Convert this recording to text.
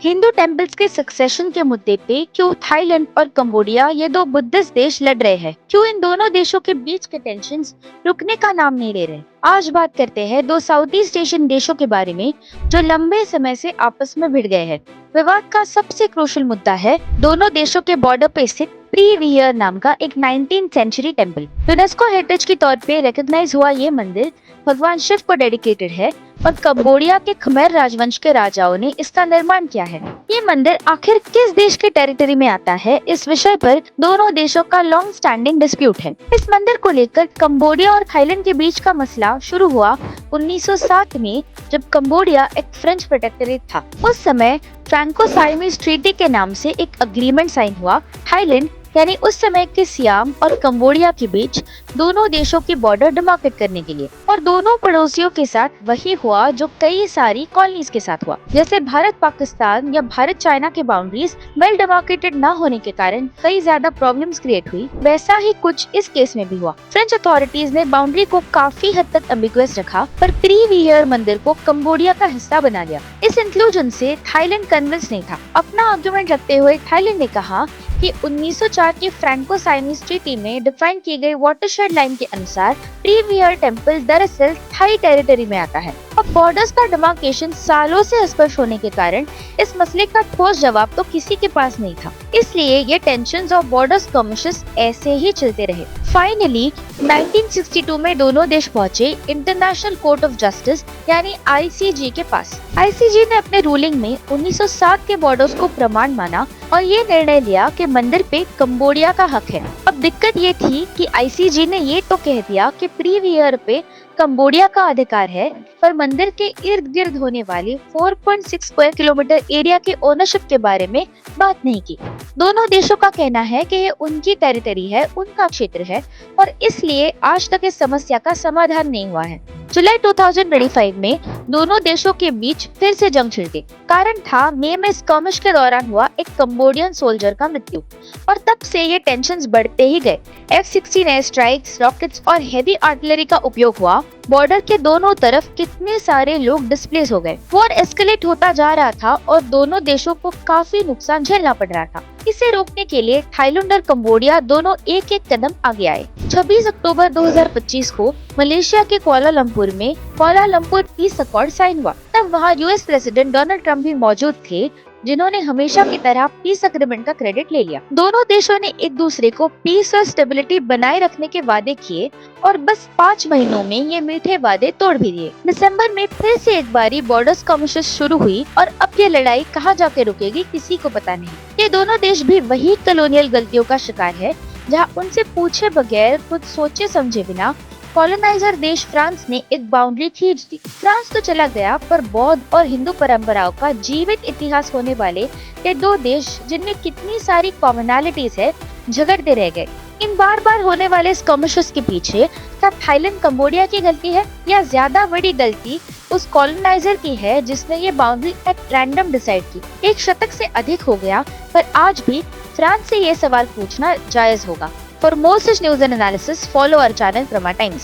Hindu temples के succession के मुद्दे पे क्यों थाईलैंड और कंबोडिया ये दो बुद्धिस्ट देश लड़ रहे हैं, क्यों इन दोनों देशों के बीच के टेंशन्स रुकने का नाम नहीं ले रहे। आज बात करते हैं दो साउथ ईस्ट एशियन देशों के बारे में जो लंबे समय से आपस में भिड़ गए हैं। विवाद का सबसे क्रूशल मुद्दा है दोनों देशों के बॉर्डर पे स्थित प्रीवियर नाम का एक 19th century temple. UNESCO heritage के तौर पे रिकॉग्नाइज हुआ ये मंदिर भगवान शिव को डेडिकेटेड है और कंबोडिया के खमेर राजवंश के राजाओं ने इसका निर्माण किया है। ये मंदिर आखिर किस देश के टेरिटरी में आता है, इस विषय पर दोनों देशों का लॉन्ग स्टैंडिंग डिस्प्यूट है। इस मंदिर को लेकर कंबोडिया और थाईलैंड के बीच का मसला शुरू हुआ 1907 में, जब कंबोडिया एक फ्रेंच प्रोटेक्टोरेट था। उस समय फ्रैंको साइमीज ट्रीटी के नाम से एक अग्रीमेंट साइन हुआ। थाईलैंड यानी उस समय के सियाम और कंबोडिया के बीच दोनों देशों की बॉर्डर डिमार्केट करने के लिए, और दोनों पड़ोसियों के साथ वही हुआ जो कई सारी कॉलोनीज के साथ हुआ। जैसे भारत पाकिस्तान या भारत चाइना के बाउंड्रीज वेल डिमार्केटेड न होने के कारण कई ज्यादा प्रॉब्लम्स क्रिएट हुई, वैसा ही कुछ इस केस में भी हुआ। फ्रेंच अथॉरिटीज ने बाउंड्री को काफी हद तक एम्बिगुअस रखा, पर प्रीवियर मंदिर को कंबोडिया का हिस्सा बना दिया। इस इंक्लूजन से थाईलैंड कन्विंस नहीं था। अपना आर्गुमेंट रखते हुए थाईलैंड ने कहा कि 1904 की फ्रैंको साइनीज ट्रीटी में डिफाइन की गई वाटरशेड लाइन के अनुसार प्रीवियर टेम्पल दरअसल थाई टेरिटरी में आता है। अब बॉर्डर्स का डिमार्केशन सालों से अस्पष्ट होने के कारण इस मसले का ठोस जवाब तो किसी के पास नहीं था, इसलिए ये टेंशन्स और बॉर्डर स्कर्मिशेस ऐसे ही चलते रहे। फाइनली 1962 में दोनों देश पहुंचे इंटरनेशनल कोर्ट ऑफ जस्टिस यानी ICJ के पास। ICJ ने अपने रूलिंग में 1907 के बॉर्डर्स को प्रमाण माना और ये निर्णय लिया कि मंदिर पे कंबोडिया का हक है। अब दिक्कत ये थी कि ICJ ने ये तो कह दिया कि प्रीवियर पे कंबोडिया का अधिकार है, पर मंदिर के इर्द गिर्द होने वाले 4.6 स्क्वायर किलोमीटर एरिया के ओनरशिप के बारे में बात नहीं की। दोनों देशों का कहना है कि ये उनकी टेरिटरी है, उनका क्षेत्र है, और इसलिए आज तक इस समस्या का समाधान नहीं हुआ है। जुलाई 2025 में दोनों देशों के बीच फिर से जंग छिड़ गई। कारण था मई में स्कर्मिश के दौरान हुआ एक कंबोडियन सोल्जर का मृत्यु, और तब से ये टेंशन्स बढ़ते ही गए। F-16 एयर स्ट्राइक्स, रॉकेट्स और हेवी आर्टिलरी का उपयोग हुआ। बॉर्डर के दोनों तरफ कितने सारे लोग डिस्प्लेस हो गए। वॉर एस्केलेट होता जा रहा था और दोनों देशों को काफी नुकसान झेलना पड़ रहा था। इसे रोकने के लिए थाईलैंड और कंबोडिया दोनों एक एक कदम आगे आए। 26 अक्टूबर 2025 को मलेशिया के कुआलालंपुर में कुआलालंपुर पीस अकॉर्ड साइन हुआ। तब वहाँ US प्रेसिडेंट डोनाल्ड ट्रंप भी मौजूद थे, जिन्होंने हमेशा की तरह पीस एग्रीमेंट का क्रेडिट ले लिया। दोनों देशों ने एक दूसरे को पीस और स्टेबिलिटी बनाए रखने के वादे किए, और बस 5 महीनों में ये मीठे वादे तोड़ भी दिए। दिसंबर में फिर से एक बारी बॉर्डर स्कर्मिशेस शुरू हुई, और अब ये लड़ाई कहाँ जाके रुकेगी किसी को पता नहीं। ये दोनों देश भी वही कॉलोनियल गलतियों का शिकार है, जहाँ उनसे पूछे बगैर, खुद सोचे समझे बिना कॉलोनाइजर देश फ्रांस ने एक बाउंड्री खींच दी। फ्रांस तो चला गया, पर बौद्ध और हिंदू परंपराओं का जीवित इतिहास होने वाले ये दो देश, जिनमें कितनी सारी कॉमनैलिटीज है, झगड़ते रह गए। इन बार बार होने वाले स्कर्मिशेस के पीछे क्या थाईलैंड कंबोडिया की गलती है, या ज्यादा बड़ी गलती उस कॉलोनाइजर की है जिसने ये बाउंड्री एट रैंडम डिसाइड की। एक शतक से अधिक हो गया, पर आज भी फ्रांस से ये सवाल पूछना जायज होगा। For more such news and analysis, follow our channel Prama Times.